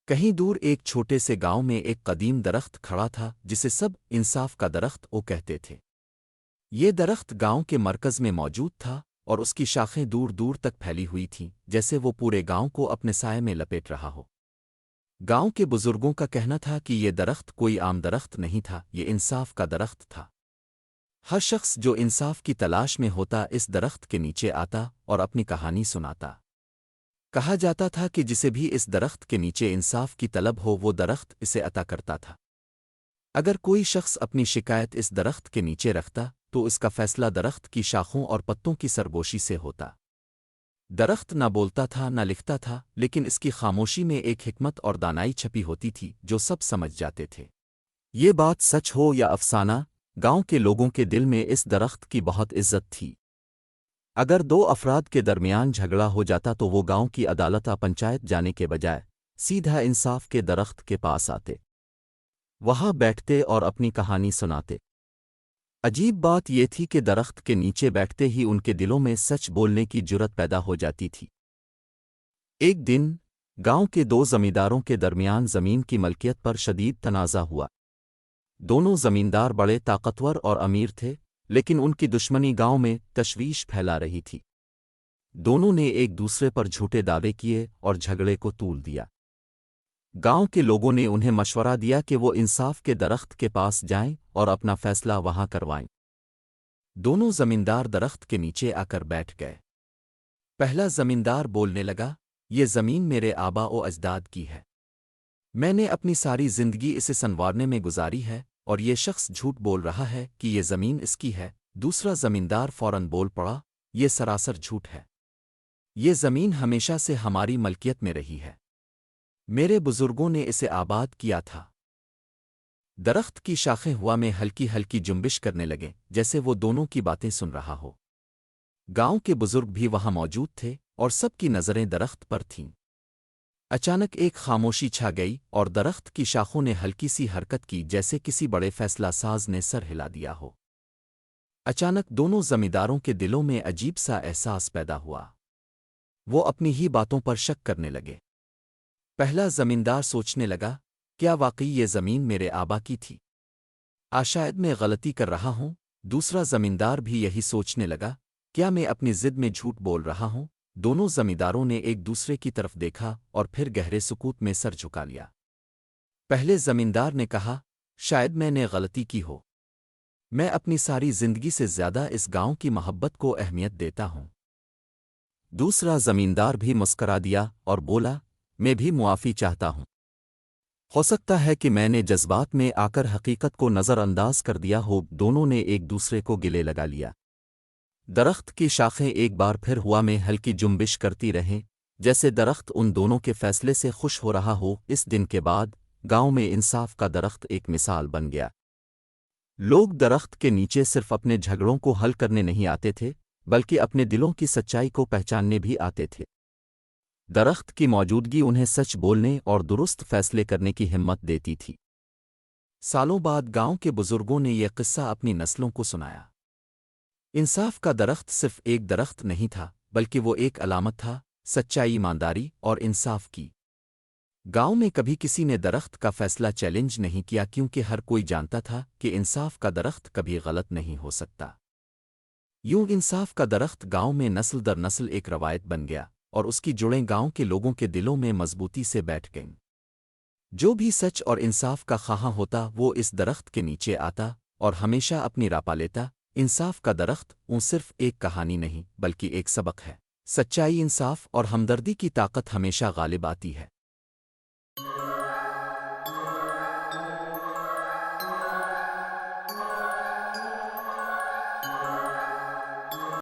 کہیں دور ایک چھوٹے سے گاؤں میں ایک قدیم درخت کھڑا تھا جسے سب انصاف کا درخت او کہتے تھے۔ یہ درخت گاؤں کے مرکز میں موجود تھا اور اس کی شاخیں دور دور تک پھیلی ہوئی تھیں جیسے وہ پورے گاؤں کو اپنے سائے میں لپیٹ رہا ہو۔ گاؤں کے بزرگوں کا کہنا تھا کہ یہ درخت کوئی عام درخت نہیں تھا، یہ انصاف کا درخت تھا۔ ہر شخص جو انصاف کی تلاش میں ہوتا اس درخت کے نیچے آتا اور اپنی کہانی سناتا۔ کہا جاتا تھا کہ جسے بھی اس درخت کے نیچے انصاف کی طلب ہو وہ درخت اسے عطا کرتا تھا۔ اگر کوئی شخص اپنی شکایت اس درخت کے نیچے رکھتا تو اس کا فیصلہ درخت کی شاخوں اور پتوں کی سرگوشی سے ہوتا۔ درخت نہ بولتا تھا نہ لکھتا تھا، لیکن اس کی خاموشی میں ایک حکمت اور دانائی چھپی ہوتی تھی جو سب سمجھ جاتے تھے۔ یہ بات سچ ہو یا افسانہ، گاؤں کے لوگوں کے دل میں اس درخت کی بہت عزت تھی۔ اگر دو افراد کے درمیان جھگڑا ہو جاتا تو وہ گاؤں کی عدالت پنچایت جانے کے بجائے سیدھا انصاف کے درخت کے پاس آتے، وہاں بیٹھتے اور اپنی کہانی سناتے۔ عجیب بات یہ تھی کہ درخت کے نیچے بیٹھتے ہی ان کے دلوں میں سچ بولنے کی جرت پیدا ہو جاتی تھی۔ ایک دن گاؤں کے دو زمینداروں کے درمیان زمین کی ملکیت پر شدید تنازع ہوا۔ دونوں زمیندار بڑے طاقتور اور امیر تھے، لیکن ان کی دشمنی گاؤں میں تشویش پھیلا رہی تھی۔ دونوں نے ایک دوسرے پر جھوٹے دعوے کیے اور جھگڑے کو طول دیا۔ گاؤں کے لوگوں نے انہیں مشورہ دیا کہ وہ انصاف کے درخت کے پاس جائیں اور اپنا فیصلہ وہاں کروائیں۔ دونوں زمیندار درخت کے نیچے آ کر بیٹھ گئے۔ پہلا زمیندار بولنے لگا، یہ زمین میرے آبا و اجداد کی ہے، میں نے اپنی ساری زندگی اسے سنوارنے میں گزاری ہے، اور یہ شخص جھوٹ بول رہا ہے کہ یہ زمین اس کی ہے۔ دوسرا زمیندار فوراً بول پڑا، یہ سراسر جھوٹ ہے، یہ زمین ہمیشہ سے ہماری ملکیت میں رہی ہے، میرے بزرگوں نے اسے آباد کیا تھا۔ درخت کی شاخیں ہوا میں ہلکی ہلکی جنبش کرنے لگے جیسے وہ دونوں کی باتیں سن رہا ہو۔ گاؤں کے بزرگ بھی وہاں موجود تھے اور سب کی نظریں درخت پر تھیں۔ اچانک ایک خاموشی چھا گئی اور درخت کی شاخوں نے ہلکی سی حرکت کی جیسے کسی بڑے فیصلہ ساز نے سر ہلا دیا ہو۔ اچانک دونوں زمینداروں کے دلوں میں عجیب سا احساس پیدا ہوا۔ وہ اپنی ہی باتوں پر شک کرنے لگے۔ پہلا زمیندار سوچنے لگا، کیا واقعی یہ زمین میرے آبا کی تھی؟ شاید میں غلطی کر رہا ہوں۔ دوسرا زمیندار بھی یہی سوچنے لگا، کیا میں اپنی ضد میں جھوٹ بول رہا ہوں؟ دونوں زمینداروں نے ایک دوسرے کی طرف دیکھا اور پھر گہرے سکوت میں سر جھکا لیا۔ پہلے زمیندار نے کہا، شاید میں نے غلطی کی ہو، میں اپنی ساری زندگی سے زیادہ اس گاؤں کی محبت کو اہمیت دیتا ہوں۔ دوسرا زمیندار بھی مسکرا دیا اور بولا، میں بھی معافی چاہتا ہوں، ہو سکتا ہے کہ میں نے جذبات میں آ کر حقیقت کو نظر انداز کر دیا ہو۔ دونوں نے ایک دوسرے کو گلے لگا لیا۔ درخت کی شاخیں ایک بار پھر ہوا میں ہلکی جنبش کرتی رہیں جیسے درخت ان دونوں کے فیصلے سے خوش ہو رہا ہو۔ اس دن کے بعد گاؤں میں انصاف کا درخت ایک مثال بن گیا۔ لوگ درخت کے نیچے صرف اپنے جھگڑوں کو حل کرنے نہیں آتے تھے، بلکہ اپنے دلوں کی سچائی کو پہچاننے بھی آتے تھے۔ درخت کی موجودگی انہیں سچ بولنے اور درست فیصلے کرنے کی ہمت دیتی تھی۔ سالوں بعد گاؤں کے بزرگوں نے یہ قصہ اپنی نسلوں کو سنایا۔ انصاف کا درخت صرف ایک درخت نہیں تھا، بلکہ وہ ایک علامت تھا، سچائی، ایمانداری اور انصاف کی۔ گاؤں میں کبھی کسی نے درخت کا فیصلہ چیلنج نہیں کیا، کیونکہ ہر کوئی جانتا تھا کہ انصاف کا درخت کبھی غلط نہیں ہو سکتا۔ یوں انصاف کا درخت گاؤں میں نسل در نسل ایک روایت بن گیا، اور اس کی جڑیں گاؤں کے لوگوں کے دلوں میں مضبوطی سے بیٹھ گئیں۔ جو بھی سچ اور انصاف کا خواہاں ہوتا وہ اس درخت کے نیچے آتا اور ہمیشہ اپنی راہ پا لیتا۔ انصاف کا درخت اون صرف ایک کہانی نہیں بلکہ ایک سبق ہے۔ سچائی، انصاف اور ہمدردی کی طاقت ہمیشہ غالب آتی ہے۔